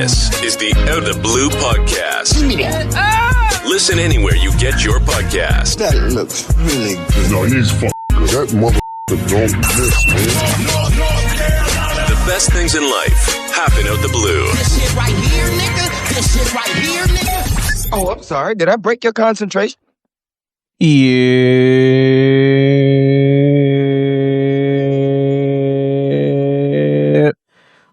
This is the Out of the Blue podcast. Give me that. Listen anywhere you get your podcast. That looks really good. No, he's good. That motherfucker don't miss, man. The best things in life happen out the blue. This shit right here, nigga. This shit right here, nigga. Oh, I'm sorry. Did I break your concentration? Yeah.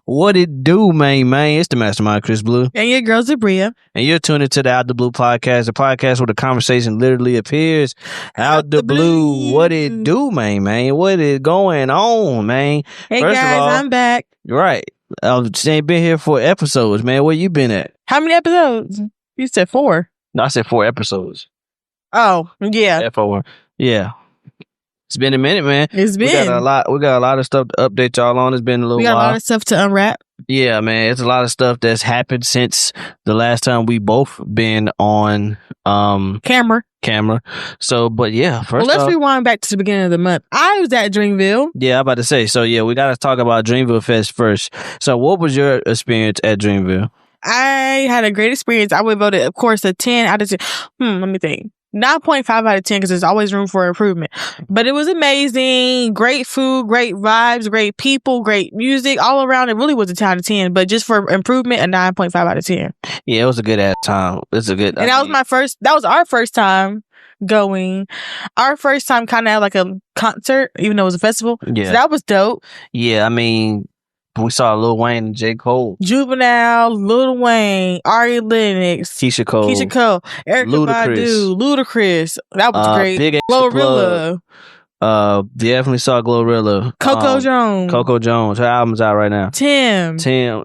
What it do, man? It's the Mastermind, Chris Blue. And your girl, Zabria. And you're tuned into the Out the Blue podcast, the podcast where the conversation literally appears out the blue. What it do, man? What is going on, man? Hey, First guys, of all, I'm back. Right. I ain't been here for episodes, man. Where you been at? How many episodes? You said 4. No, I said 4 episodes. Oh, yeah. F4. Yeah. It's been a minute, man. It's been. We got a lot of stuff to update y'all on. It's been a little while. We got a lot of stuff to unwrap. Yeah, man. It's a lot of stuff that's happened since the last time we both been on Camera. So, but yeah, first let's off, rewind back to the beginning of the month. I was at Dreamville. Yeah, I'm about to say. So, yeah, we got to talk about Dreamville Fest first. So, what was your experience at Dreamville? I had a great experience. I would vote it, of course, a 10 out of 10. Let me think. 9.5 out of 10 because there's always room for improvement. But it was amazing. Great food, great vibes, great people, great music. All around, it really was a 10 out of 10. But just for improvement, a 9.5 out of 10. Yeah, it was a good ass time. It's a good. And that was our first time going. Our first time kind of at like a concert, even though it was a festival. Yeah. So that was dope. Yeah, I mean, we saw Lil Wayne and J. Cole. Juvenile, Lil Wayne, Ari Lennox, Keisha Cole, Erykah Badu, Ludacris. That was great. Big Glorilla. Definitely saw Glorilla. Coco Jones. Her album's out right now. Tim.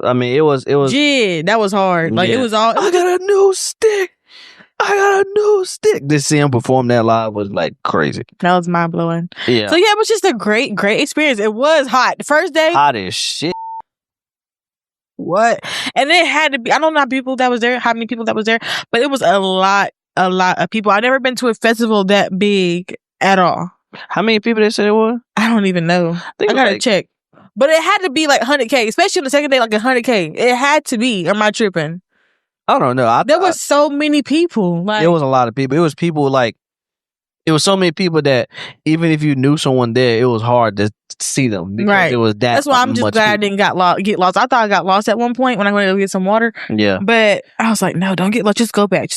I mean, it was. Jid. That was hard. Like, yeah. it was all. I got a new stick. To see him perform that live was like crazy. That was mind blowing. Yeah. So yeah, it was just a great experience. It was hot. The first day. Hot as shit. What? And it had to be, I don't know how many people that was there, but it was a lot of people. I've never been to a festival that big at all. How many people they said it was? I don't even know. I gotta check. But it had to be like 100K, especially on the second day, like 100K. It had to be. Am I tripping? I don't know. There was so many people. Like, it was a lot of people. It was people like, it was so many people that even if you knew someone there, it was hard to see them. Right. It was that. That's why I'm just glad I didn't get lost. I thought I got lost at one point when I went to go get some water. Yeah. But I was like, no, don't get lost. Just go back.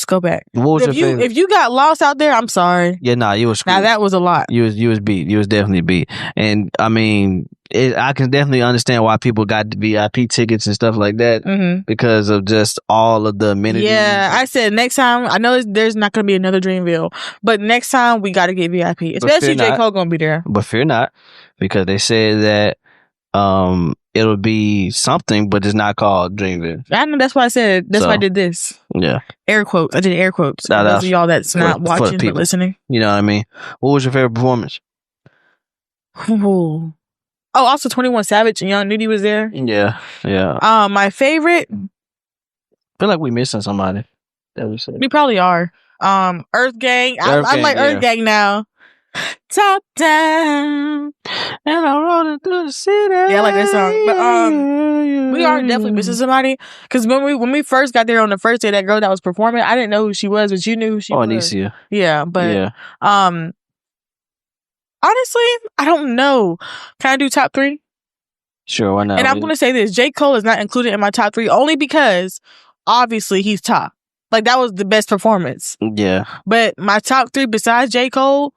What was your favorite? If you got lost out there, I'm sorry. Yeah, nah, you was screwed. Now that was a lot. You was beat. You was definitely beat. And I mean, I can definitely understand why people got the VIP tickets and stuff like that because of just all of the amenities. Yeah, I said next time, I know there's not going to be another Dreamville, but next time we got to get VIP, especially J. Cole going to be there. But fear not, because they said that it'll be something, but it's not called Dreamville. I know, that's why I said, why I did this. Yeah. Air quotes. I did air quotes. Nah, those of y'all that's not watching but listening. You know what I mean? What was your favorite performance? Ooh. Oh, also 21 Savage and Young Nudie was there. Yeah. My favorite. I feel like we missing somebody. That we said. We probably are. Earth Gang. I like Earth Gang now. Top down, and I'm rolling through the city. Yeah, I like that song. But we are definitely missing somebody because when we first got there on the first day, that girl that was performing, I didn't know who she was, but you knew who she was. Anicia. Yeah, but honestly, I don't know. Can I do top 3? Sure, why not? And I'm going to say this. J. Cole is not included in my top 3 only because, obviously, he's top. Like, that was the best performance. Yeah. But my top 3 besides J. Cole,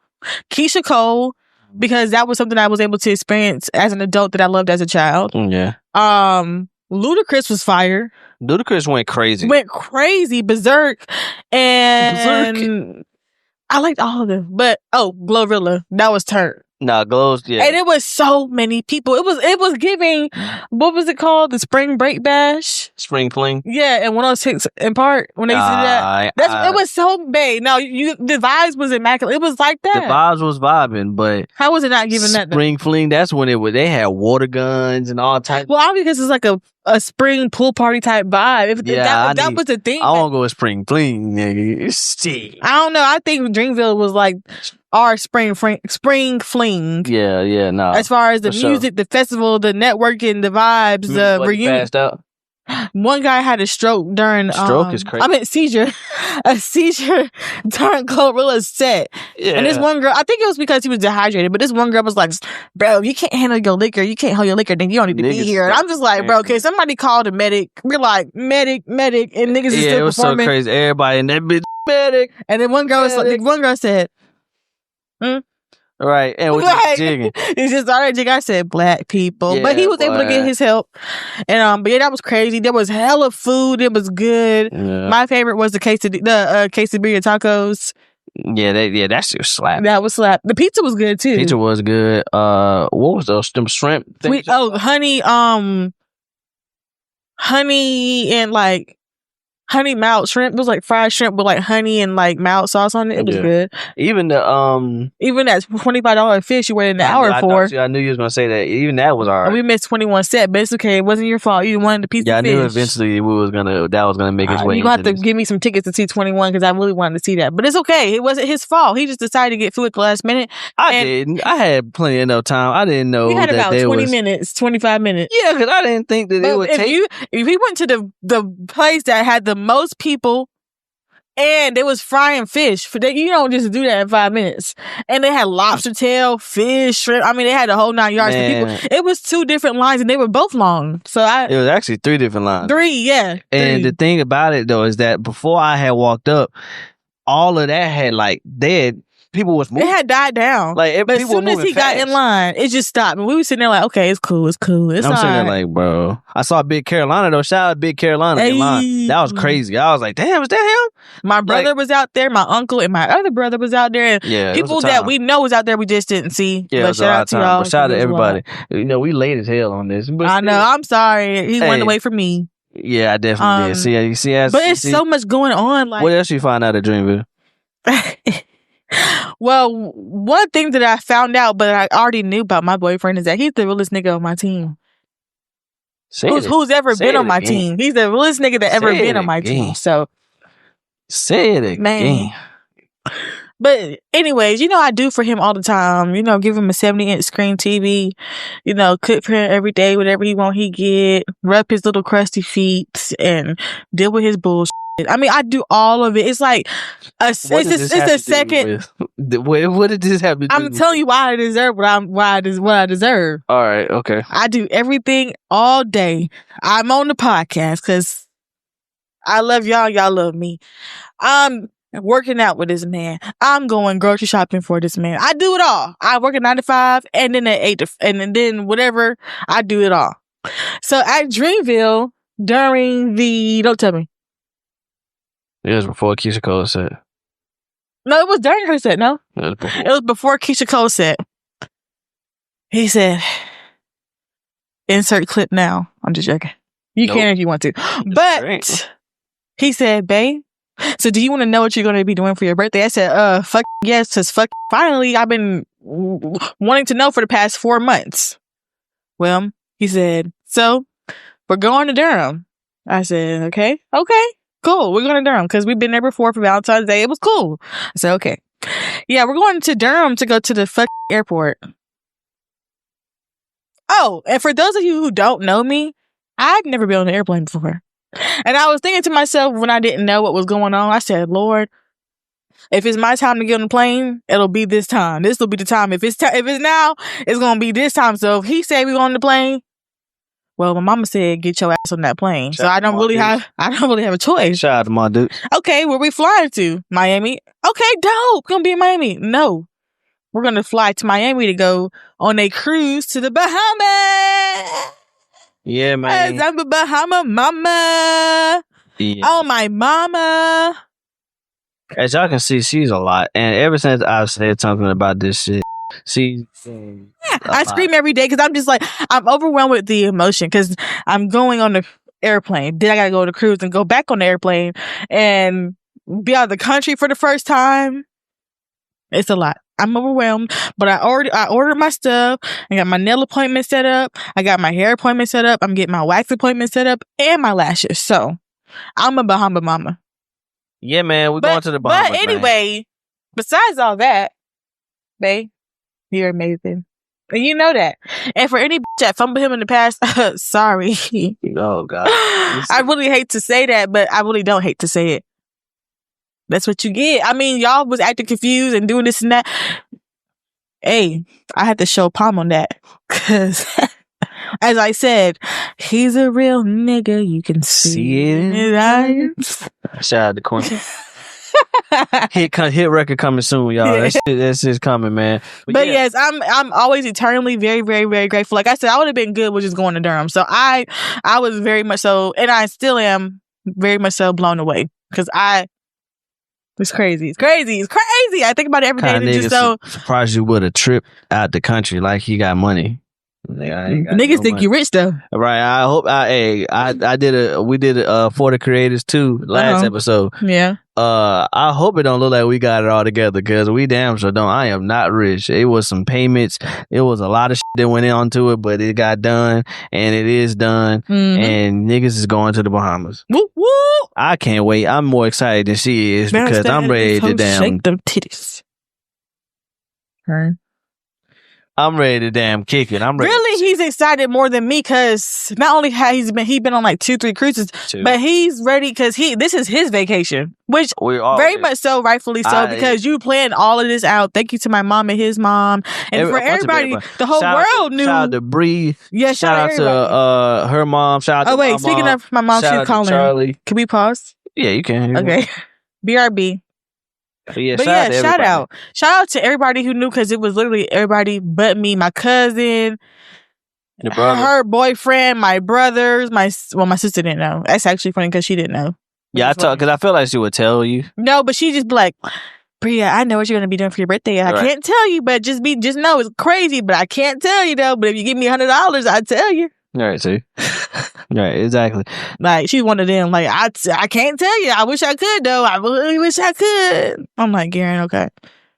Keisha Cole, because that was something I was able to experience as an adult that I loved as a child. Yeah. Ludacris was fire. Ludacris went crazy. Berserk. And I liked all of them. But, Glorilla, that was turned. Nah, Glow's, yeah. And it was so many people. It was giving, what was it called? The Spring Break Bash? Spring Fling? Yeah, and 106 in Park, when they did that. It was so big. No, the vibes was immaculate. It was like that. The vibes was vibing, but how was it not giving that? Spring Fling, that's when they had water guns and all types. Well, obviously, because it's like a spring pool party type vibe. If that was the thing. I won't go with Spring Fling, nigga. I don't know. I think Dreamville was like our spring fling. Yeah, no. As far as the music, the festival, the networking, the vibes, the reunion. Passed out? One guy had a stroke during stroke is crazy. I mean seizure. A seizure during Glorilla's set. Yeah. And this one girl, I think it was because he was dehydrated, but this one girl was like, bro, if you can't handle your liquor, you can't hold your liquor, then you don't need to be here. And I'm just like, bro, can somebody call the medic? We're like, medic, and niggas is still it was performing. So crazy. Everybody in that bitch, medic. And then one girl said, Right, and was just jigging. He just started jigging. I said black people, but he was able to get his help. And but yeah, that was crazy. There was hella food. It was good. Yeah. My favorite was the quesadilla tacos. Yeah, that shit was slap. That was slap. The pizza was good too. Pizza was good. What was those? Them shrimp things? Honey and like honey malt shrimp. It was like fried shrimp with like honey and like malt sauce on it. It was good. Even that $25 fish you waited an hour for. I knew you was gonna say that. Even that was alright. We missed 21 set, but it's okay. It wasn't your fault. You wanted the piece of fish. Yeah, I knew eventually that was gonna make its way. You gonna have to give me some tickets to see 21 because I really wanted to see that. But it's okay. It wasn't his fault. He just decided to get food at the last minute. I didn't. I had plenty enough time. I didn't know. We had about 25 minutes. Yeah, because I didn't think that it would take. If we went to the place that had the most people. And they was frying fish. You don't just do that in 5 minutes. And they had lobster tail, fish, shrimp. I mean, they had the whole 9 yards. It was 2 different lines, and they were both long. So it was actually 3 different lines. 3, yeah. 3. And the thing about it though is that before I had walked up, all of that had like dead. People was moving. It had died down. Like, but as soon as he got in line, it just stopped. And we were sitting there like, okay, it's cool. It's I'm sitting there like, bro. I saw Big Carolina though. Shout out Big Carolina in line. That was crazy. I was like, damn, is that him? My brother was out there. My uncle and my other brother was out there. And people that we know was out there we just didn't see. Yeah, but shout out to y'all. But shout out to everybody. We late as hell on this. But I know. I'm sorry. He went away from me. Yeah, I definitely did. See, but it's so much going on. Like, what else you find out at Dreamville? Well, one thing that I found out, but I already knew about my boyfriend, is that he's the realest nigga on my team. Who's ever been on my team? He's the realest nigga that ever been on my team. So say it again. Man. But anyways, I do for him all the time. Give him a 70-inch screen TV. Cook for him every day, whatever he want, he get. Rub his little crusty feet and deal with his bullshit. I mean, I do all of it. It's like it's a second. What did this have to do? I'm telling you why I deserve what I deserve. All right, okay. I do everything all day. I'm on the podcast because I love y'all. Y'all love me. I'm working out with this man. I'm going grocery shopping for this man. I do it all. I work at 9 to 5, and then at 8 to, and then whatever. I do it all. So at Dreamville during don't tell me. It was before Keisha Cole set. No, it was during her set, no? It was before Keisha Cole set. He said, insert clip now. I'm just joking. You can if you want to. But he said, babe, so do you want to know what you're going to be doing for your birthday? I said, fuck yes, because finally I've been wanting to know for the past 4 months. Well, he said, so we're going to Durham. I said, okay. Cool. We're going to Durham because we've been there before for Valentine's Day. It was cool. I said, okay. Yeah, we're going to Durham to go to the airport. Oh, and for those of you who don't know me, I've never been on an airplane before. And I was thinking to myself when I didn't know what was going on, I said, Lord, if it's my time to get on the plane, it'll be this time. This will be the time. If it's now, it's going to be this time. So if he said we're on the plane, well, my mama said, get your ass on that plane. So I don't really have a choice. Shout out to my dude. Okay, where we flying to? Miami. Okay, dope. Gonna be in Miami. No. We're gonna fly to Miami to go on a cruise to the Bahamas. Yeah, man. I'm a Bahama mama. Yeah. Oh, my mama. As y'all can see, she's a lot. And ever since I've said something about this shit, I scream every day because I'm just like, I'm overwhelmed with the emotion because I'm going on the airplane. Then I gotta go on the cruise and go back on the airplane and be out of the country for the first time. It's a lot. I'm overwhelmed, but I ordered my stuff. I got my nail appointment set up. I got my hair appointment set up. I'm getting my wax appointment set up and my lashes. So I'm a Bahama mama. Yeah, man, we're going to the Bahamas. But anyway, besides all that, babe, you're amazing. And you know that. And for any bitch that fumbled him in the past, sorry. Oh, God. I really hate to say that, but I really don't hate to say it. That's what you get. I mean, y'all was acting confused and doing this and that. Hey, I had to show Palm on that. Because, as I said, he's a real nigga. You can see it in his eyes. Shout out to Quentin. hit record coming soon, y'all. That's just coming, man. But yes, I'm always eternally very, very, very grateful. Like I said, I would have been good with just going to Durham. So I was very much so, and I still am very much so blown away because it's crazy. It's crazy. It's crazy. I think about it every day. And it's just so surprised you with a trip out the country like he got money. Niggas think you rich though, right? I hope we did it for the creators too last episode. Yeah. I hope it don't look like we got it all together because we damn sure don't. I am not rich. It was some payments. It was a lot of shit that went into it, but it got done and it is done. Mm-hmm. And niggas is going to the Bahamas. Woo woo! I can't wait. I'm more excited than she is because I'm ready to shake them titties. Her. I'm ready to damn kick it. I'm ready. Really, he's excited more than me because not only has he been on like 2-3 cruises, but he's ready because this is his vacation, which very much so, rightfully so, because you planned all of this out. Thank you to my mom and his mom, and for everybody, the whole world knew. Shout out to Bree. Yeah, shout out to her mom. Shout out to my mom. Speaking of my mom, she's calling. Charlie. Can we pause? Yeah, you can. Okay. BRB. Shout out to everybody who knew because it was literally everybody but me, my cousin, her boyfriend, my brothers, my sister didn't know. That's actually funny because she didn't know. Yeah, because I feel like she would tell you. No, but she just be like, Bria, I know what you're gonna be doing for your birthday. I can't tell you, but just know it's crazy. But I can't tell you though. But if you give me $100, I'd tell you. All right, see. Right, exactly. Like she's one of them. Like I can't tell you. I wish I could though. I really wish I could. I'm like, Garen, okay.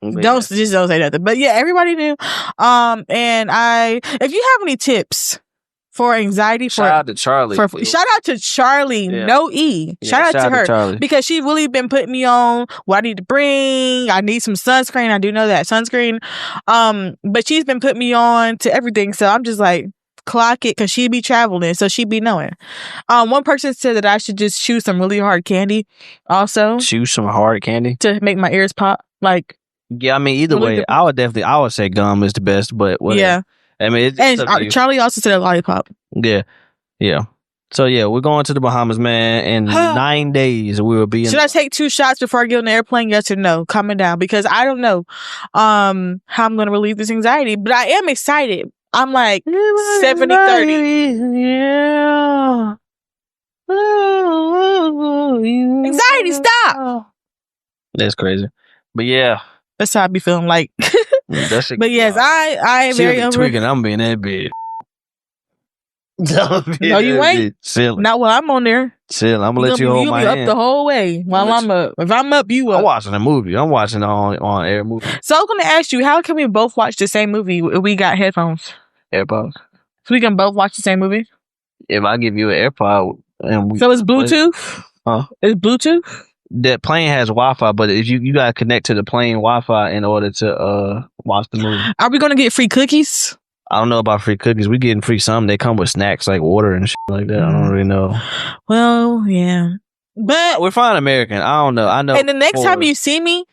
Don't say nothing. But yeah, everybody knew. And if you have any tips for anxiety, shout out to Charlie. Shout out to Charlie. Yeah. No E. Yeah, shout out to her Charlie. Because she really been putting me on what I need to bring. I need some sunscreen. I do know that sunscreen. But she's been putting me on to everything. So I'm just like, clock it because she be traveling, so she be knowing. One person said that I should just chew some really hard candy. Also, chew some hard candy to make my ears pop. Like, yeah, I mean, either way, I would say gum is the best, but whatever. Yeah, I mean, Charlie also said a lollipop. Yeah. So yeah, we're going to the Bahamas, man. In 9 days, we will be. Should I take 2 shots before I get on the airplane? Yes or no? Comment down because I don't know how I'm going to relieve this anxiety, but I am excited. I'm like 70-30. Yeah. Anxiety, stop. That's crazy. But yeah. That's how I be feeling like. But yes, I am very tweaking. I'm being that big. No, you ain't. Silly. Not while I'm on there. Chill. I'm gonna let you hold my hand. You'll be up the whole way while I'm up. If I'm up, you up. I'm watching a movie. I'm watching on air movie. So I'm gonna ask you, how can we both watch the same movie if we got headphones? AirPods. So we can both watch the same movie? If I give you an AirPod and so it's Bluetooth? Huh? It's Bluetooth? That plane has Wi-Fi, but if you gotta connect to the plane Wi-Fi in order to watch the movie. Are we gonna get free cookies? I don't know about free cookies. We getting free some. They come with snacks like water and shit like that. I don't really know. Well, yeah. But we're fine American. I don't know. I know. And the next time you see me,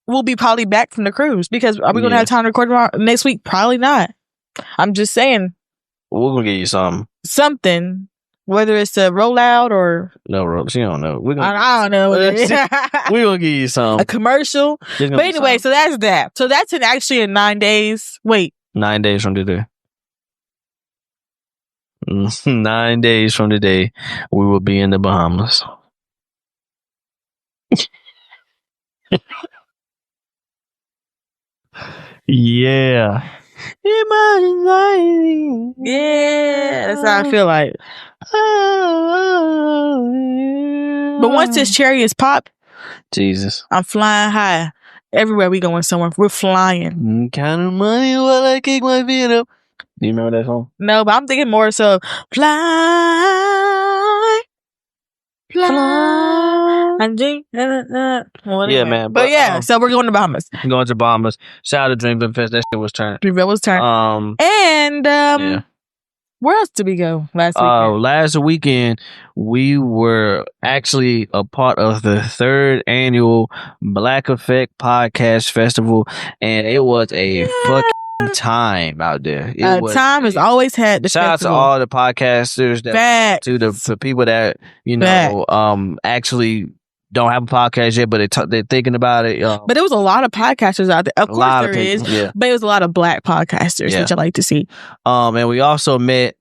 we'll be probably back from the cruise because are we going to have time to record next week? Probably not. I'm just saying. We're going to get you something. Something. Whether it's a rollout or... No, she don't know. I don't know. We're going to give you something. A commercial. But anyway, so that's that. So that's actually in 9 days. Wait. 9 days from today. 9 days from today, we will be in the Bahamas. Yeah. Yeah, that's how I feel like. But once this cherry is popped, Jesus, I'm flying high. Everywhere we going somewhere, we're flying. Kind of money while I kick my feet up. Do you remember that song? No, but I'm thinking more so fly. fly. Yeah, man. But yeah, so we're going to Bahamas. Going to Bahamas. Shout out to Dreamville Fest. That shit was turned. Dreamville was turned. And where else did we go last weekend? Last weekend, we were actually a part of the 3rd annual Black Effect Podcast Festival, and it was a fucking time out there. Time has always had the shout festival. out to all the podcasters, to the people that actually don't have a podcast yet, but they're thinking about it. But there was a lot of podcasters out there. Of course there is. Yeah. But it was a lot of black podcasters, which I like to see. And we also met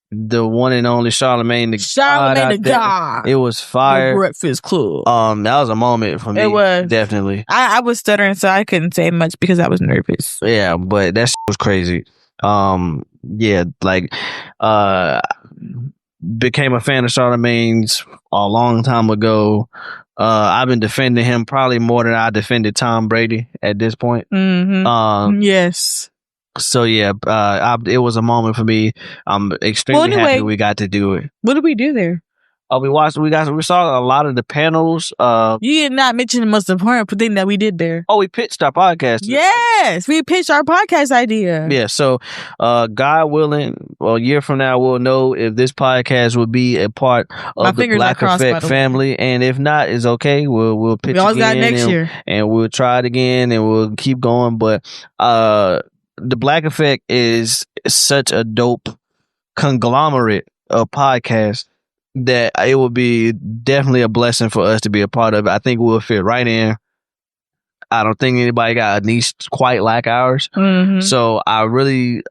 the one and only Charlamagne the God. It was fire. The Breakfast Club. That was a moment for me. It was. Definitely. I was stuttering, so I couldn't say much because I was nervous. Yeah, but that shit was crazy. Became a fan of Charlamagne's a long time ago. I've been defending him probably more than I defended Tom Brady at this point. Mm-hmm. Yes. So yeah, it was a moment for me. I'm extremely happy we got to do it. What did we do there? We saw a lot of the panels. You did not mention the most important thing that we did there. We pitched our podcast. Yes, we pitched our podcast idea. Yeah, so God willing, a year from now we'll know if this podcast will be a part of the Black Effect family, and if not, it's okay. We'll pitch again. Got next year, and we'll try it again, and we'll keep going. But the Black Effect is such a dope conglomerate of podcasts that it would be definitely a blessing for us to be a part of it. I think we'll fit right in. I don't think anybody got a niche quite like ours. Mm-hmm. So I really,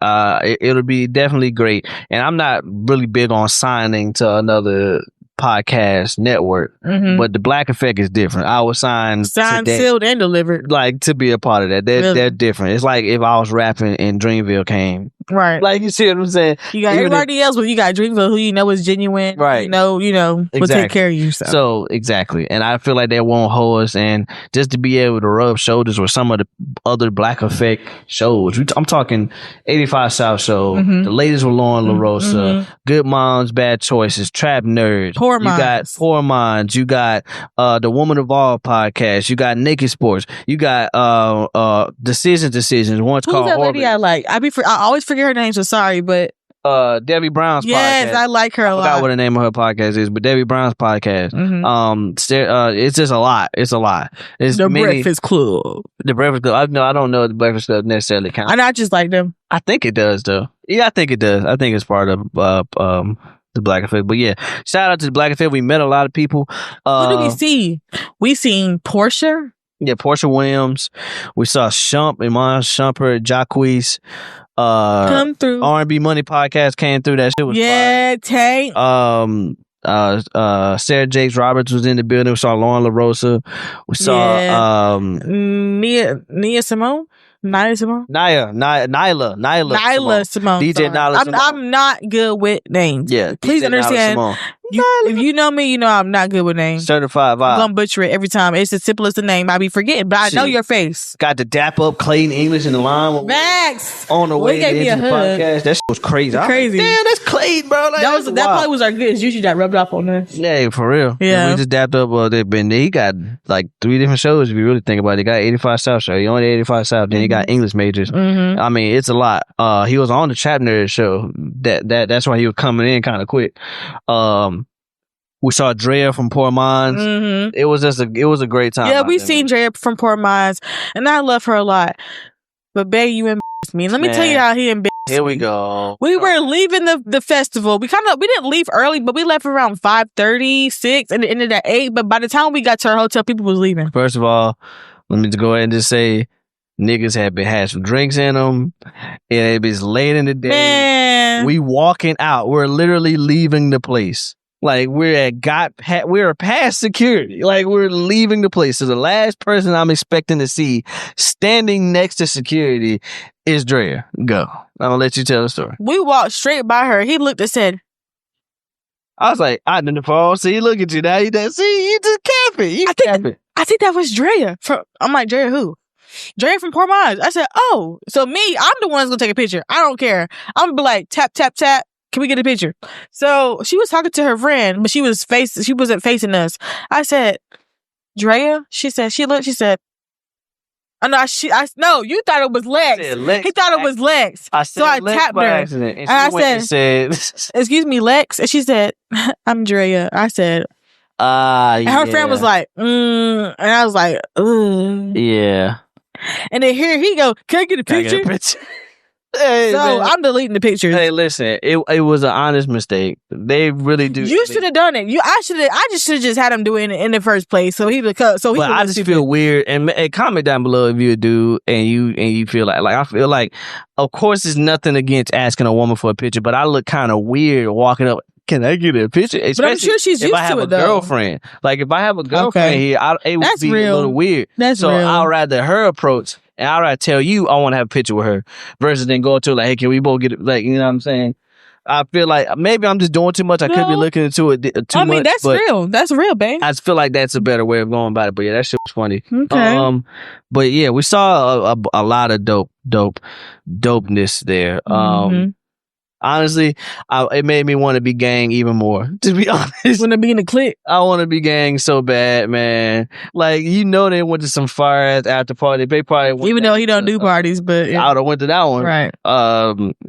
it'll be definitely great. And I'm not really big on signing to another podcast network, but the Black Effect is different. I was signed, sealed, and delivered, like, to be a part of that. They're different. It's like if I was rapping and Dreamville came, right? Like, you see what I'm saying? You got everybody else, but you got Dreamville, who you know is genuine, right? You know, will take care of you. So exactly, and I feel like they won't hold us, and just to be able to rub shoulders with some of the other Black Effect shows. I'm talking 85 South Show, the latest with Lauren LaRosa, Good Moms, Bad Choices, Trap Nerds. You got Poor Minds. You got the Woman of All podcast. You got Naked Sports. You got Decisions. One's called that lady I like? I always forget her name, so sorry, but Debbie Brown's podcast. Yes, I like her a lot. I forgot what the name of her podcast is, but Debbie Brown's podcast. It's just a lot. It's a lot. It's the Breakfast Club. The Breakfast Club. I don't know if the Breakfast Club necessarily counts. And I just like them. I think it does, though. Yeah, I think it does. I think it's part of the Black Effect. But yeah, shout out to the Black Effect. We met a lot of people. What did we see? We seen Portia. Yeah, Portia Williams. We saw Shump, Iman Shumpert, Jacquees. Come through. R&B Money podcast came through. That shit was fire. Tank. Sarah Jakes Roberts was in the building. We saw Lauren LaRosa. We saw Nia Simone. Nyla Simone. Nyla Simone. DJ Nyla Simone. I'm not good with names. Yeah. Please understand. If you know me, you know I'm not good with names. Certified vibe. I'm gonna butcher it every time. It's as simple as the name. I be forgetting, but I know your face. Got to dap up Clayton English in the line. Max on the way to the podcast. That shit was crazy. Crazy. Like, damn, that's Clayton, bro. Like, that probably was our good. Usually that rubbed off on us. Yeah, for real. Yeah. We just dapped up. He got like 3 different shows if you really think about it. He got 85 South show. He only 85 South. Then he got English majors. I mean, it's a lot. He was on the Trap Nerd show. That's why he was coming in kind of quick. We saw Drea from Poor Minds. It was a great time. Yeah, we seen Drea from Poor Minds, and I love her a lot. But babe, you embarrassed me. Let me tell you how he embarrassed me. Here we go. We were leaving the festival. We didn't leave early, but we left around 5:30, 6, and it ended at 8. But by the time we got to our hotel, people was leaving. First of all, let me just go ahead and just say, niggas had some drinks in them, and it was late in the day. Man. We walking out. We're literally leaving the place. Like, we're past security. Like, we're leaving the place. So the last person I'm expecting to see standing next to security is Drea. Go. I'm gonna let you tell the story. We walked straight by her. He looked and said, I was like, I didn't fall. See, look at you now. You just capping. I think that was Drea. I'm like, Drea who? Drea from Poor Minds. I said, oh, so me, I'm the one that's gonna take a picture. I don't care. I'm gonna be like, tap, tap, tap. can we get a picture? So she was talking to her friend, but she wasn't facing us. I said, Drea? She said, she said, oh, no, you thought it was Lex. He thought it was Lex. So I tapped her. Accident, and I said, excuse me, Lex. And she said, I'm Drea. I said, and her friend was like, and I was like, ugh. Yeah. And then here he go, can I get a picture? Hey, so man. I'm deleting the pictures. Hey, listen, it was an honest mistake. They really do. You should have done it. I just should have just had him do it in the first place. So he But I just feel weird. And comment down below if you're a dude and you feel like I feel like, of course, it's nothing against asking a woman for a picture, but I look kind of weird walking up. Can I get a picture? Especially but I'm sure she's used to it, though. If I have a girlfriend. Like, if I have a girlfriend here, it would be a little weird. That's real. I'd rather her approach, and I'd rather tell you I want to have a picture with her versus then go to like, hey, can we both get it? Like, you know what I'm saying? I feel like maybe I'm just doing too much. I could be looking into it too much. I mean, that's real. That's real, babe. I just feel like that's a better way of going about it. But yeah, that shit was funny. Okay. But yeah, we saw a lot of dopeness there. Honestly, it made me want to be gang even more. To be honest, want to be in the clique. I want to be gang so bad, man. Like, you know, they went to some fire ass after party. They probably went even though he don't do parties, but I would have went to that one. Right.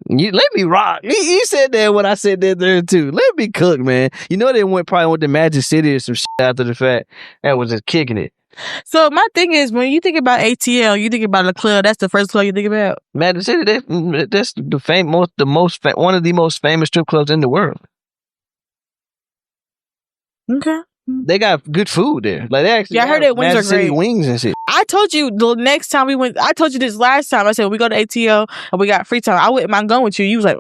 You let me rock. You said that when I said that there too. Let me cook, man. You know, they probably went to Magic City or some shit after the fact. That was just kicking it. So my thing is, when you think about ATL, you think about a club. That's the first club you think about. Magic City, that's one of the most famous strip clubs in the world. Okay. They got good food there. Like, they actually, I heard that wings Magic are City great. wings and shit. I told you the next time we went. I told you this last time. I said we go to ATL and we got free time. I wouldn't mind going with you. You was like,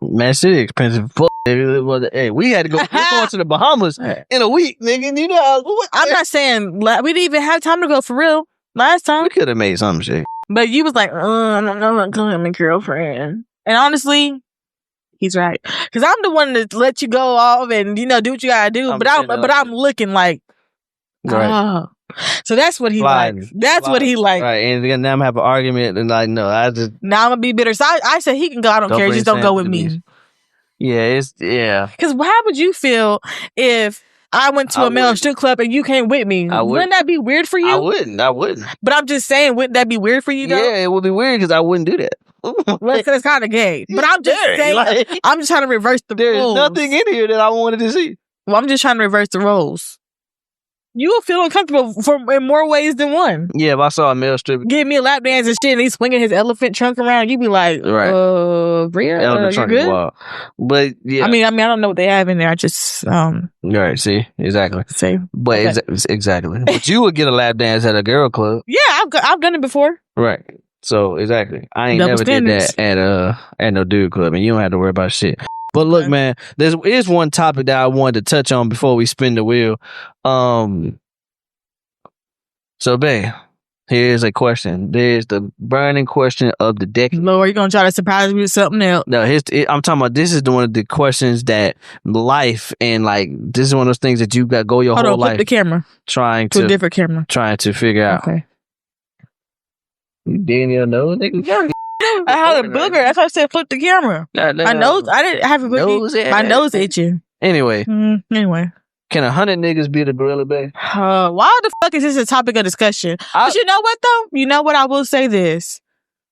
Magic City expensive. Hey, we had to go. We're going to the Bahamas in a week, nigga. You know, I'm not saying we didn't even have time to go for real last time. We could have made some shit. But you was like, I'm not going with my girlfriend. And honestly, he's right. Because I'm the one that let you go off and, do what you gotta do. But I'm looking like, right. So that's what he likes. That's what he likes. Right. And then I'm have an argument and like, no, now I'm gonna be bitter. So I said he can go. I don't care. Just don't go with me. Yeah, Because how would you feel if I went to a male strip club and you came with me? Wouldn't that be weird for you? I wouldn't. But I'm just saying, wouldn't that be weird for you though? Yeah, it would be weird because I wouldn't do that. Well, it's kind of gay. But I'm just saying, I'm just trying to reverse the roles. There's nothing in here that I wanted to see. Well, I'm just trying to reverse the roles. You will feel uncomfortable in more ways than one. Yeah, if I saw a male stripper give me a lap dance and shit and he's swinging his elephant trunk around, you'd be like, Bria, elephant trunk is wild. But yeah. I mean, I don't know what they have in there. I just right, see? Exactly. See. But okay. Exactly. But you would get a lap dance at a girl club. Yeah, I've done it before. Right. So exactly. I ain't never did that at no dude club, and you don't have to worry about shit. But look, man, there is one topic that I wanted to touch on before we spin the wheel. So, babe, here's a question. There's the burning question of the decade. Lord, you gonna try to surprise me with something else? No, I'm talking about. This is one of the questions that life and like this is one of those things that you got go your whole life. Flip the camera. Trying to a different camera. Trying to figure out. Okay. You digging your nose, nigga? I had a booger. That's why I said flip the camera. My nose. I didn't have a booger. My nose itching. Anyway. Anyway. Can 100 niggas beat a gorilla, babe? Why the fuck is this a topic of discussion? But you know what though? You know what? I will say this.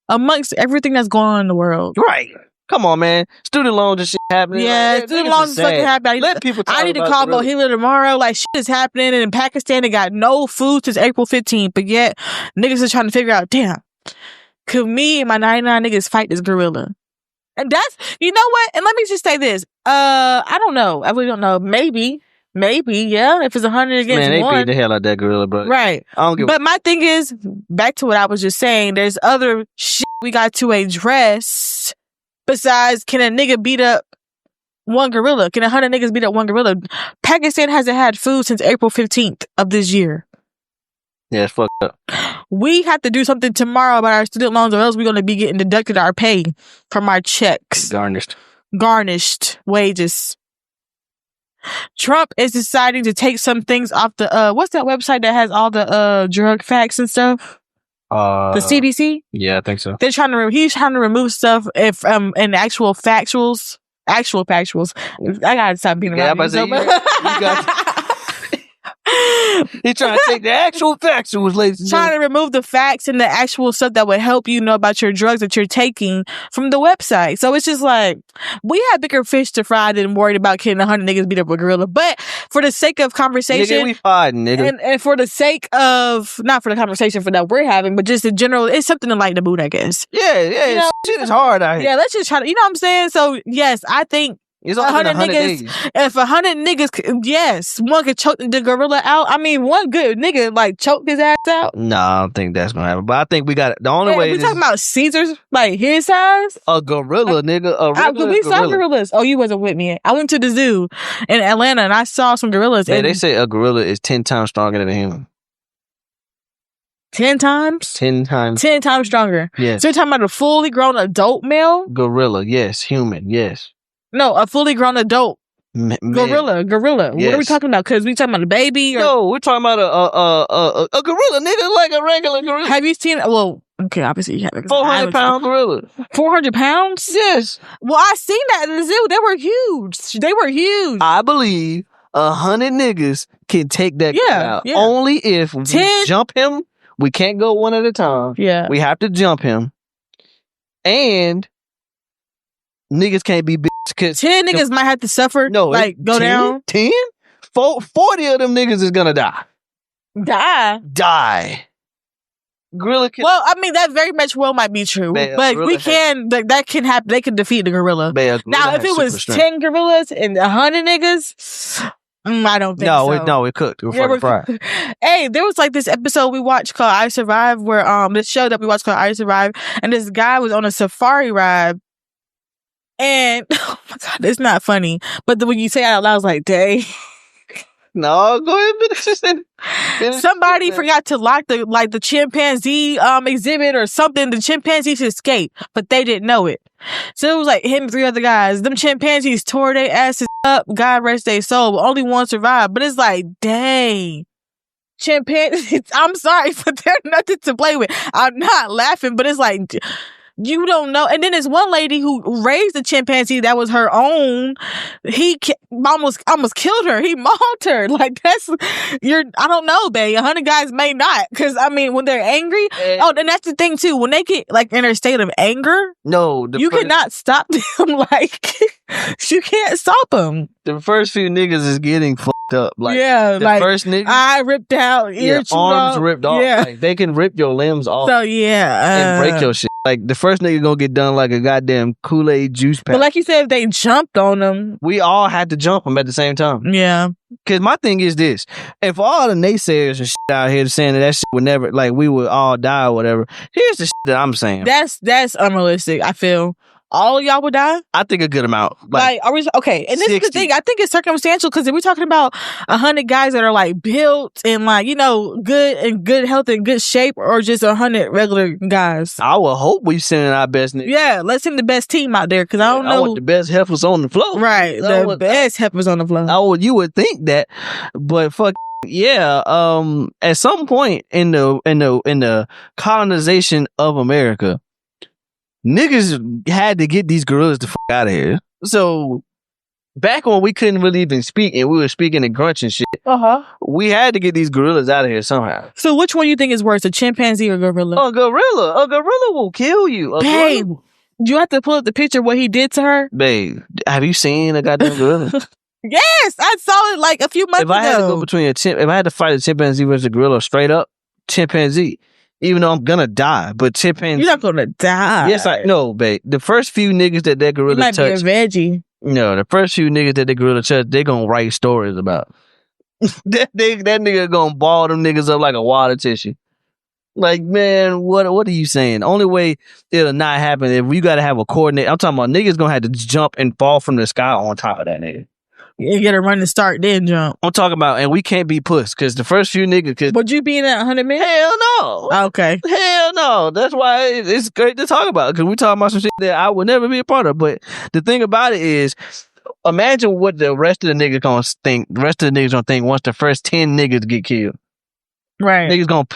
Amongst everything that's going on in the world, right? Come on, man. Student loans and shit happening. Yeah, student loans is fucking happening. Let people talk I need to call Mohila tomorrow. Like, shit is happening. And in Pakistan, they got no food since April 15th. But yet, niggas are trying to figure out, damn, could me and my 99 niggas fight this gorilla? And that's, you know what? And let me just say this. I don't know. I really don't know. Maybe, yeah. If it's 100 against one. Man, they beat the hell out of that gorilla, bro. Right. But my thing is, back to what I was just saying, there's other shit we got to address besides can a nigga beat up one gorilla? Can 100 niggas beat up one gorilla? Pakistan hasn't had food since April 15th of this year. Yeah, it's fucked up. We have to do something tomorrow about our student loans or else we're going to be getting deducted our pay from our checks. Garnished wages. Trump is deciding to take some things off the what's that website that has all the drug facts and stuff? The CDC? Yeah, I think so. He's trying to remove stuff if in actual factuals. I gotta stop being around He's trying to take the actual factuals, ladies and trying to remove the facts and the actual stuff that would help you know about your drugs that you're taking from the website. So it's just like, we had bigger fish to fry than worried about getting 100 niggas beat up with a gorilla. But for the sake of conversation, nigga, we fighting, nigga. And for the sake of, not for the conversation for that we're having, but just in general, it's something to lighten the mood, I guess. Yeah, you know? Shit is hard out here. Yeah, let's just try to, you know what I'm saying? So yes, I think it's 100 niggas. If 100 niggas, yes, one could choke the gorilla out. I mean, one good nigga like choked his ass out. No, I don't think that's gonna happen. But I think we got the only way. We talking about Caesars, like his size. A gorilla, nigga. We saw gorillas. Oh, you wasn't with me. I went to the zoo in Atlanta and I saw some gorillas. Man, they say a gorilla is 10 times stronger than a human. 10 times? 10 times. 10 times stronger. Yes. So you're talking about a fully grown adult male? Gorilla, yes. Human, yes. No, a fully grown adult. Gorilla. Yes. What are we talking about? Because we talking about a baby? Or... No, we're talking about a gorilla, nigga, like a regular gorilla. Have you seen? Well, okay, obviously you have. 400-pound gorilla. 400 pounds? Yes. Well, I seen that in the zoo. They were huge. I believe 100 niggas can take that guy out. Yeah. Only if we jump him. We can't go one at a time. Yeah. We have to jump him. And niggas can't be bitch. 10 niggas might have to suffer. No, like go 10, down. 10? 40 of them niggas is gonna die. Die. Gorilla can... Well, I mean, that very much might be true. But we can, that can happen. They can defeat the gorilla. Now, if it was 10 gorillas and 100 niggas... I don't think so. No, it cooked. We're fried. Hey, there was like this episode we watched called I Survived where this show that we watched called I Survived, and this guy was on a safari ride. And oh my God, it's not funny. But when you say it out loud, I was like, dang. No, go ahead. Finish. Somebody forgot to lock the chimpanzee exhibit or something. The chimpanzees escaped, but they didn't know it. So it was like him and 3 other guys. Them chimpanzees tore their asses up. God rest their soul. But only one survived. But it's like, dang. Chimpanzees, I'm sorry, but they're nothing to play with. I'm not laughing, but it's like... You don't know. And then there's one lady who raised a chimpanzee that was her own. He almost killed her. He mauled her. Like, I don't know, babe. 100 guys may not. Because, I mean, when they're angry. And that's the thing, too. When they get, like, in a state of anger. No. You cannot stop them. Like, you can't stop them. The first few niggas is getting fucked up. Like, yeah, the first nigga. Eye ripped out. Ear arms ripped off. Yeah. Like, they can rip your limbs off. So, yeah. And break your shit. Like, the first nigga gonna get done like a goddamn Kool-Aid juice pack. But like you said, if they jumped on them. We all had to jump them at the same time. Yeah. Because my thing is this. If all the naysayers and shit out here saying that shit would never, like, we would all die or whatever, here's the shit that I'm saying. That's unrealistic, I feel. All of y'all would die? I think a good amount. Like are we okay? And this 60. Is the thing. I think it's circumstantial because if we're talking about 100 guys that are like built and like good health and good shape, or just 100 regular guys. I would hope we sending our best niggas. Yeah, let's send the best team out there because I don't know. I want the best heifers on the floor. Right, the best heifers on the floor. You would think that, but fuck. Yeah, at some point in the colonization of America, niggas had to get these gorillas the fuck out of here. So back when we couldn't really even speak and we were speaking in grunts and shit, we had to get these gorillas out of here somehow. So which one you think is worse, a chimpanzee or gorilla? A gorilla will kill you. Babe, you have to pull up the picture of what he did to her. Babe, have you seen a goddamn gorilla? Yes, I saw it like a few months ago. If I had to go between if I had to fight a chimpanzee versus a gorilla straight up, chimpanzee. Even though I'm gonna die, but chimpanzee. You're not gonna die. Yes, I know, babe. The first few niggas that gorilla touched. You might be a veggie. No, the first few niggas that gorilla touched, they gonna write stories about. that nigga gonna ball them niggas up like a water tissue. Like, man, what are you saying? Only way it'll not happen if you gotta have a coordinate. I'm talking about niggas gonna have to jump and fall from the sky on top of that nigga. You gotta run and start, then jump. I'm talking about, and we can't be puss, because the first few niggas... Would you be in that 100 minutes? Hell no. Okay. Hell no. That's why it's great to talk about, because we talking about some shit that I would never be a part of. But the thing about it is, imagine what the rest of the niggas gonna think. The rest of the niggas gonna think once the first 10 niggas get killed. Right. Niggas gonna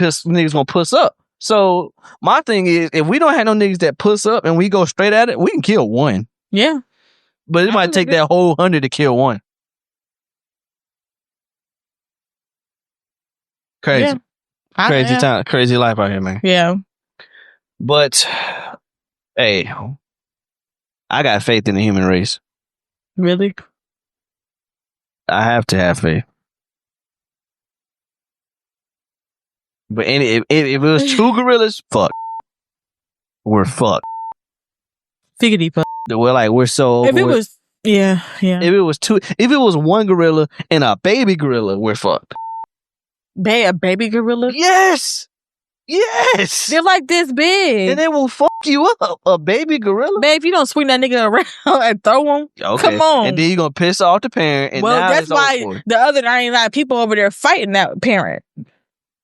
puss up. So my thing is, if we don't have no niggas that puss up and we go straight at it, we can kill one. Yeah. But it might take that whole 100 to kill one. Crazy. Yeah. Crazy time. Crazy life out here, man. Yeah. But, hey, I got faith in the human race. Really? I have to have faith. But if it was 2 gorillas, fuck. We're fucked. Figgity fuck. We're so If it was, yeah. If it was 1 gorilla and a baby gorilla, we're fucked. A baby gorilla? Yes. They're like this big. And they will fuck you up. A baby gorilla? Babe, if you don't swing that nigga around and throw him, come on. And then you're going to piss off the parent. And now that's why the other 99 people over there fighting that parent.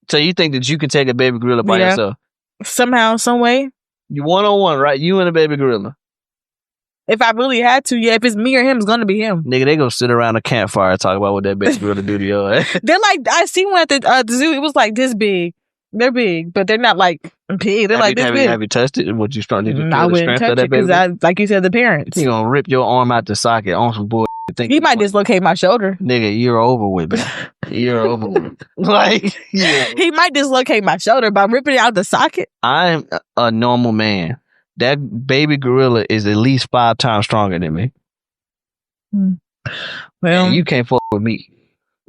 So you think that you can take a baby gorilla by yourself? Somehow, some way. You 1-on-1, right? You and a baby gorilla. If I really had to, yeah. If it's me or him, it's gonna be him. Nigga, they gonna sit around a campfire and talk about what that baby gorilla do to your ass. They're like, I seen one at the zoo. It was like this big. They're big, but they're not like big. They're like this big. Have you touched it? Would you start to feel I the wouldn't strength of touch that it baby? because, like you said, the parents. He gonna rip your arm out the socket on some bull. He might dislocate my shoulder. Nigga, you're over with, man. You're over with. Like, yeah. He might dislocate my shoulder by ripping it out the socket. I'm a normal man. That baby gorilla is at least 5 times stronger than me. Well, and you can't fuck with me.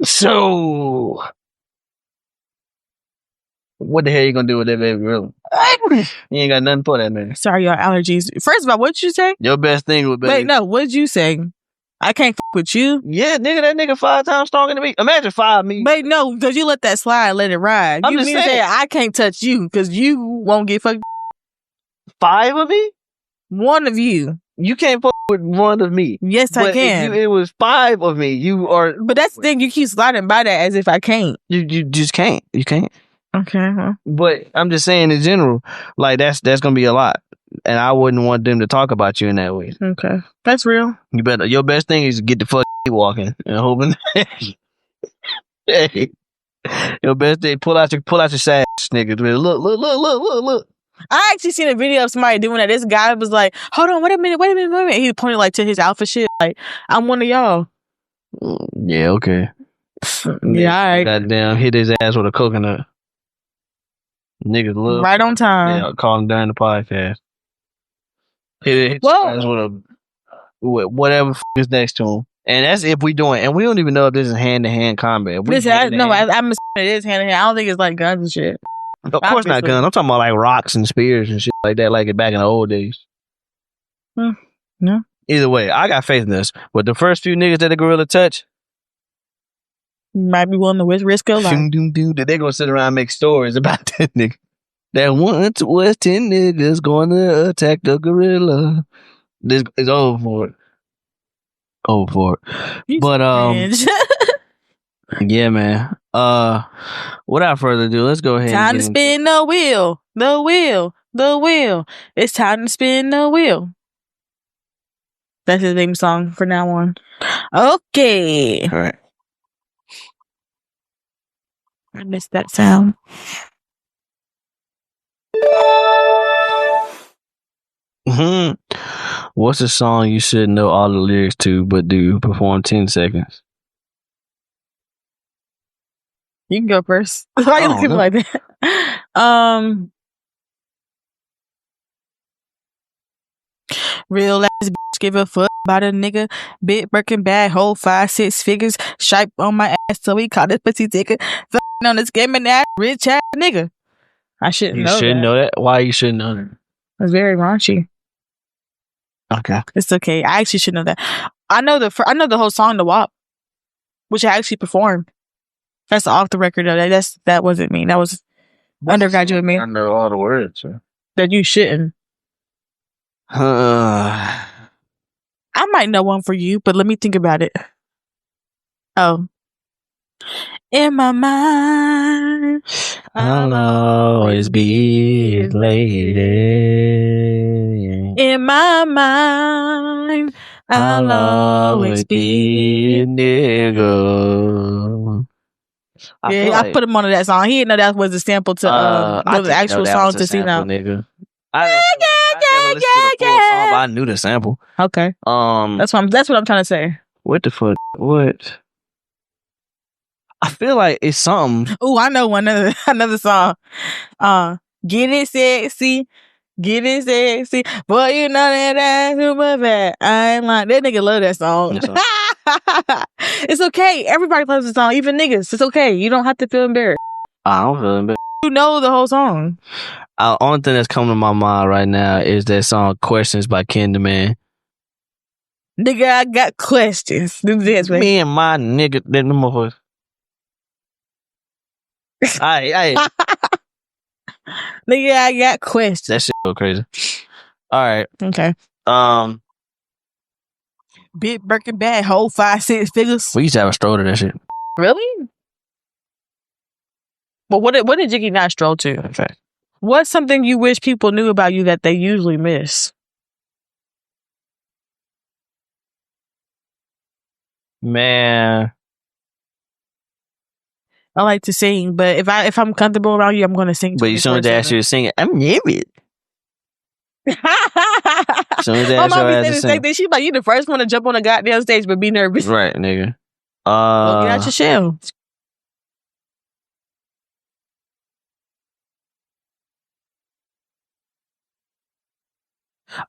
So, what the hell you gonna do with that baby gorilla? You ain't got nothing for that, man. Sorry, y'all allergies. First of all, what'd you say? Your best thing would be. Wait, no, what'd you say? I can't fuck with you. Yeah, nigga, that nigga 5 times stronger than me. Imagine 5 me. Wait, no, because you let that slide, let it ride. I'm you just mean to saying. say I can't touch you because you won't get fucked. 5 of me? One of you. You can't fuck with one of me. Yes, I can. If it was 5 of me. You are. But that's the thing. You keep sliding by that as if I can't. You just can't. You can't. Okay. Huh? But I'm just saying in general, like that's gonna be a lot, and I wouldn't want them to talk about you in that way. Okay, that's real. You better. Your best thing is to get the fuck walking and hoping. Hey, your best thing pull out your sash, nigga. Look. I actually seen a video of somebody doing that. This guy was like, "Hold on, wait a minute." He pointed like to his alpha shit, like, "I'm one of y'all." Yeah. Okay. Yeah. All right. Goddamn, hit his ass with a coconut. Niggas love right on time. Yeah, call him during the podcast. Hit his ass with whatever is next to him, and that's if we doing. And we don't even know if this is hand-to-hand combat. I'm assuming it is hand-to-hand. I don't think it's like guns and shit. Of course not guns. I'm talking about like rocks and spears and shit like that, like it back in the old days. No. Either way, I got faith in this. But the first few niggas that the gorilla touch, might be willing to risk a life. They're gonna sit around and make stories about that nigga. That once was 10 niggas going to attack the gorilla. This is over for it. But yeah, man. Without further ado, let's go ahead. Time to spin the wheel. The wheel. It's time to spin the wheel. That's his theme song for now on. Okay. All right. I missed that sound. What's a song you should know all the lyrics to but do perform 10 seconds? You can go first. Why you looking like that? Real ass bitch give a fuck about a nigga. Big Birkin bag, hold 5-6 figures. Shipe on my ass, so we call this pussy ticker. Fucking on this gaming ass, rich ass nigga. I shouldn't know. You shouldn't know that? Why you shouldn't know that? It's very raunchy. Okay. It's okay. I actually should know that. I know the whole song, The WAP, which I actually performed. That's off the record though. That wasn't me. That was undergraduate me. I know all the words. So. That you shouldn't. I might know one for you, but let me think about it. Oh. In my mind, I'll always be a lady. In my mind, I'll always be a nigga. I put him onto that song. He didn't know that was a sample to the actual song to see now. Nigga. I never listened to the full song, but I knew the sample. Okay. That's what I'm trying to say. What the fuck? What? I feel like it's something. Oh, I know another song. Get it sexy. Get it sexy. Boy, you know that's super bad. I'm like, that nigga love that song. It's okay. Everybody loves the song, even niggas. It's okay. You don't have to feel embarrassed. I don't feel embarrassed. You know the whole song. Only thing that's coming to my mind right now is that song "Questions" by Ken the Man. Nigga, I got questions. Me and my nigga, that motherfucker. Nigga, I got questions. That shit go crazy. All right. Okay. Big Birkin bag, whole 5-6 figures. We used to have a stroll to that shit. Really? But what did Jiggy not stroll to? In fact. What's something you wish people knew about you that they usually miss? Man. I like to sing, but if I'm comfortable around you, I'm going to sing. But as soon as they ask you to sing it, I'm nervous. As soon as they ask you to sing it. She's like, you the first one to jump on a goddamn stage, but be nervous. Right, nigga. Get out your shell.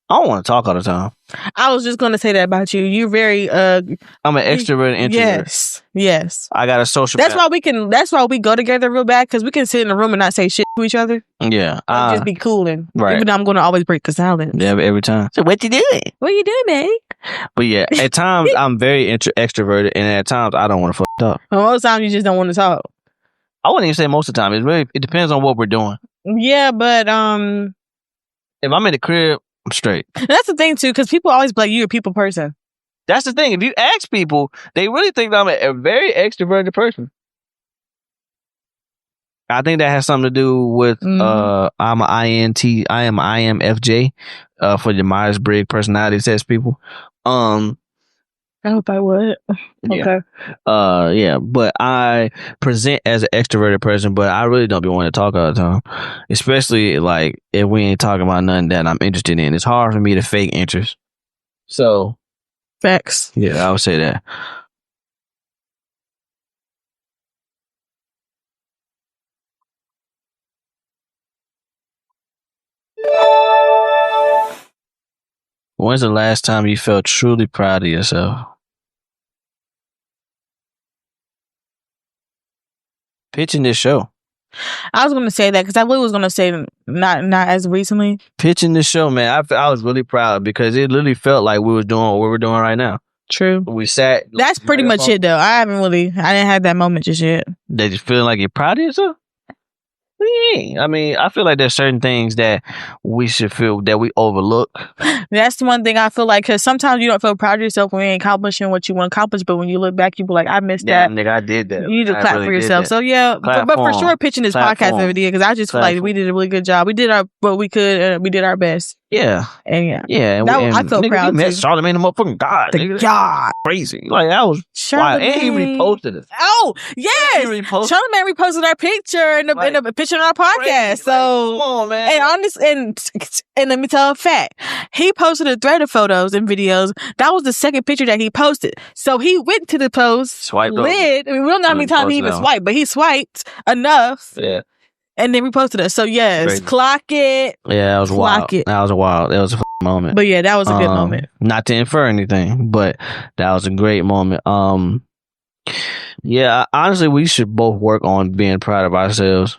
I don't want to talk all the time. I was just going to say that about you. You're very I'm an extrovert and introvert. Yes. I got a social. That's why we go together real bad, because we can sit in a room and not say shit to each other. Yeah. Just be cooling. Right. Even though I'm going to always break the silence. Yeah, every time. So what you doing? What you doing, man? But yeah, at times I'm very extroverted, and at times I don't want to talk. Well, most times you just don't want to talk. I wouldn't even say most of the time. It depends on what we're doing. Yeah, but if I'm in the crib, I'm straight. That's the thing too, because people always be like, you're a people person. That's the thing. If you ask people, they really think that I'm a very extroverted person. I think that has something to do with I'm an INT. I am IMFJ for your Myers-Briggs personality test people. I hope I would. Yeah. Okay. Yeah, but I present as an extroverted person, but I really don't be wanting to talk all the time. Especially like if we ain't talking about nothing that I'm interested in. It's hard for me to fake interest. So facts. Yeah, I would say that. When's the last time you felt truly proud of yourself? Pitching this show. I was going to say that because I really was going to say not as recently. Pitching this show, man, I was really proud because it literally felt like we was doing what we're doing right now. True. We sat. That's pretty much it, though. I didn't have that moment just yet. They just feeling like you're proud of yourself? Yeah. I mean, I feel like there's certain things that we should feel that we overlook. That's the one thing I feel like, because sometimes you don't feel proud of yourself when you ain't accomplishing what you want to accomplish, but when you look back, you be like, I missed that. Nigga, I did that. You need to clap for yourself. So yeah, but for sure, pitching this podcast every day, because I just feel like we did a really good job. We did what we could, and we did our best. Yeah. And yeah. I felt proud. We met Charlamagne the motherfucking God. God. Crazy. Like, that was wild. And he reposted it. Oh, yes. Charlamagne reposted our picture and the picture on our podcast. Crazy. So, come on, man. And on this, and let me tell a fact. He posted a thread of photos and videos. That was the second picture that he posted. So he went to the post, swiped we don't know how many times he even swiped, but he swiped enough. Yeah. And then reposted us. So yes, crazy. Clock it. Yeah, that was wild. That was wild. That was a moment. But yeah, that was a good moment. Not to infer anything, but that was a great moment. Yeah, honestly, we should both work on being proud of ourselves.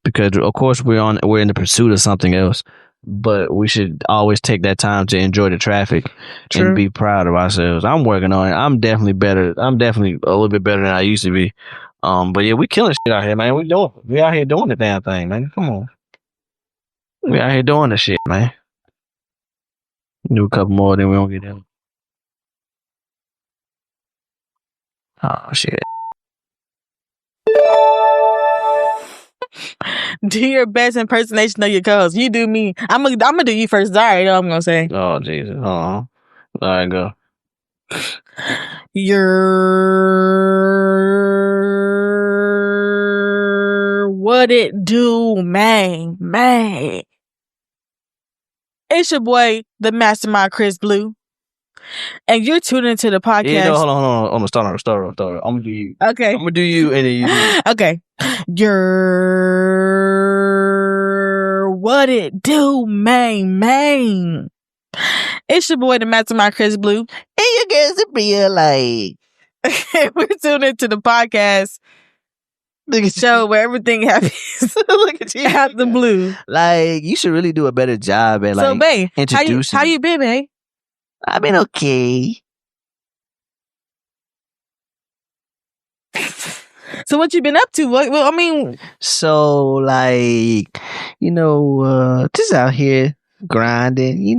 Because of course we're in the pursuit of something else, but we should always take that time to enjoy the traffic. True. And be proud of ourselves. I'm working on it. I'm definitely better. I'm definitely a little bit better than I used to be. But yeah, we killing shit out here, man. We out here doing the damn thing, man. Come on. We out here doing the shit, man. Do a couple more, then we don't get in. Oh shit. Do your best impersonation of your co-host. You do me. I'm gonna do you first. Sorry, I'm gonna say. Oh Jesus. All right, go. What it do, man? Man. It's your boy, the Mastermind Chris Blue. And you're tuned into the podcast. Yeah, no, hold on. I'm gonna start off. I'm gonna do you. Okay. I'm gonna do you and then you do me. Okay. What it do, man? It's your boy, the Mastermind Chris Blue. And you guys to be like. We're tuned into the podcast. Show where everything happens. Look at you. Out the blue. Like, you should really do a better job at So, babe, introducing. how you been, babe? I've been okay. So what you been up to? Well, I mean, so like, just out here grinding,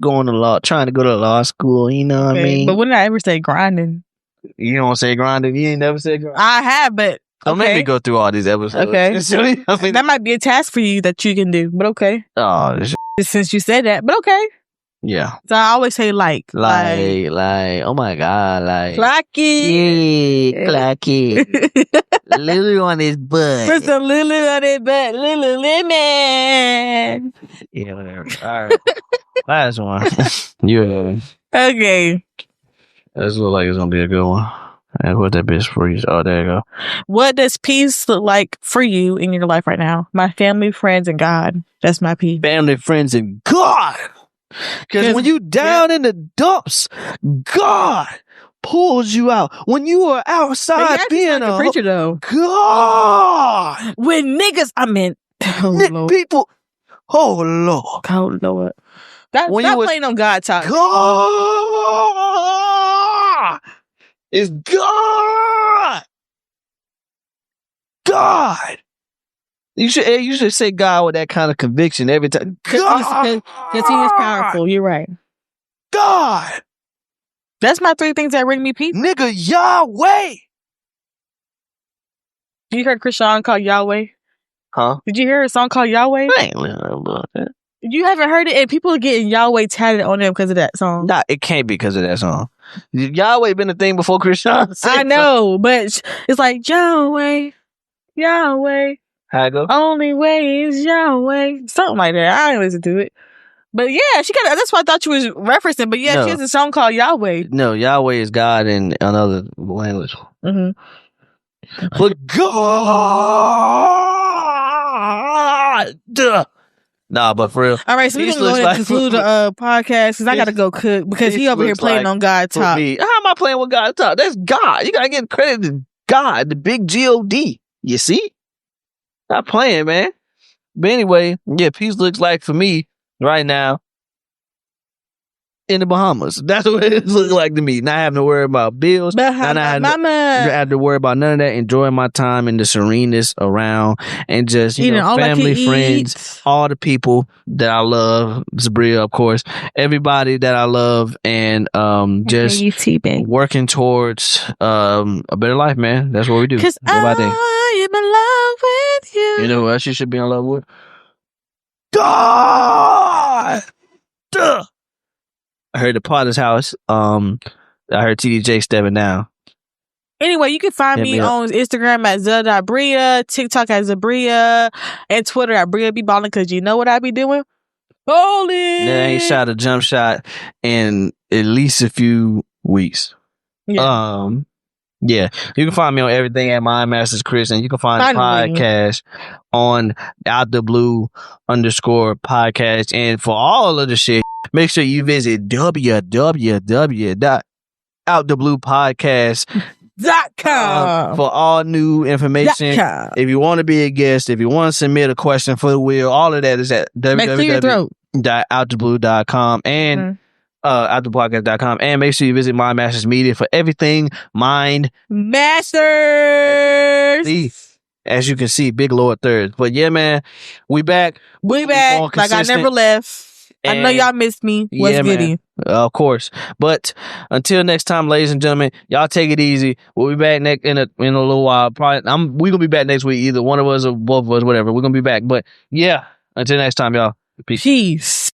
going to law, trying to go to law school, you know what I mean? But when did I ever say grinding? You don't say grinding? You ain't never said grinding? I have, but Don't make me go through all these episodes. Okay. I mean, that might be a task for you that you can do, but okay. Oh, since you said that, but okay. Yeah. So I always say like, oh my God, like. Clacky. Yeah, Clacky. Lily on his butt. Put some Lily on his butt. Lily Lemon. Yeah, whatever. All right. Last one. Yeah. Okay. This looks like it's going to be a good one. I put that bitch for you. Oh, there you go. What does peace look like for you in your life right now? My family, friends, and God. That's my peace. Family, friends, and God. Because when you down in the dumps, God pulls you out. When you are outside being a preacher, though. God. When niggas, Lord. People, oh Lord. Oh Lord. Stop playing on God talk. God is God. God. You should say God with that kind of conviction every time. Because he is powerful. You're right. God. That's my 3 things that bring me peace. Nigga, Yahweh. You heard Chris Sean called Yahweh? Huh? Did you hear a song called Yahweh? I ain't listening about that. You haven't heard it, and people are getting Yahweh tatted on them because of that song. Nah, it can't be because of that song. Yahweh been a thing before Chris Sean. I know, but it's like Yahweh. How it go? Only way is Yahweh. Something like that. I didn't listen to it. But yeah, she got. That's what I thought you was referencing. But yeah, No. she has a song called Yahweh. No, Yahweh is God in another language. Mm-hmm. But God. Nah, but for real. All right, so we're going to go ahead and conclude the podcast because I got to go cook because he over here playing on God talk. How am I playing with God talk? That's God. You got to give credit to God, the big God. You see? Not playing, man. But anyway, yeah, peace looks like for me right now in the Bahamas. That's what it looks like to me. Not having to worry about bills. Not having to worry about none of that. Enjoying my time in the sereneness around and just, family, friends, all the people that I love. Sabria, of course. Everybody that I love and just working towards a better life, man. That's what we do. Because I am in love with you. You know who else you should be in love with? God! Duh! I heard the Potter's house. I heard TDJ stepping down. Anyway, you can find me on Instagram at Zell.Bria, TikTok at Zabria, and Twitter at Bria Be Ballin' because you know what I be doing? Bowling! They ain't shot a jump shot in at least a few weeks. Yeah. Yeah, you can find me on everything at My Masters Chris, and you can find the podcast on Out the Blue _podcast. And for all of the shit, make sure you visit www.outthebluepodcast.com for all new information. If you want to be a guest, if you want to submit a question for the wheel, all of that is at www.outtheblue.com and outthepodcast.com, and make sure you visit Mind Masters Media for everything Mind Masters. As you can see, Big Lord Third. But yeah, man, we back. We back like I never left. I know y'all missed me. What's goody? Of course. But until next time, ladies and gentlemen, y'all take it easy. We'll be back in a little while. Probably we gonna be back next week. Either one of us or both of us, whatever. We're gonna be back. But yeah, until next time, y'all. Peace.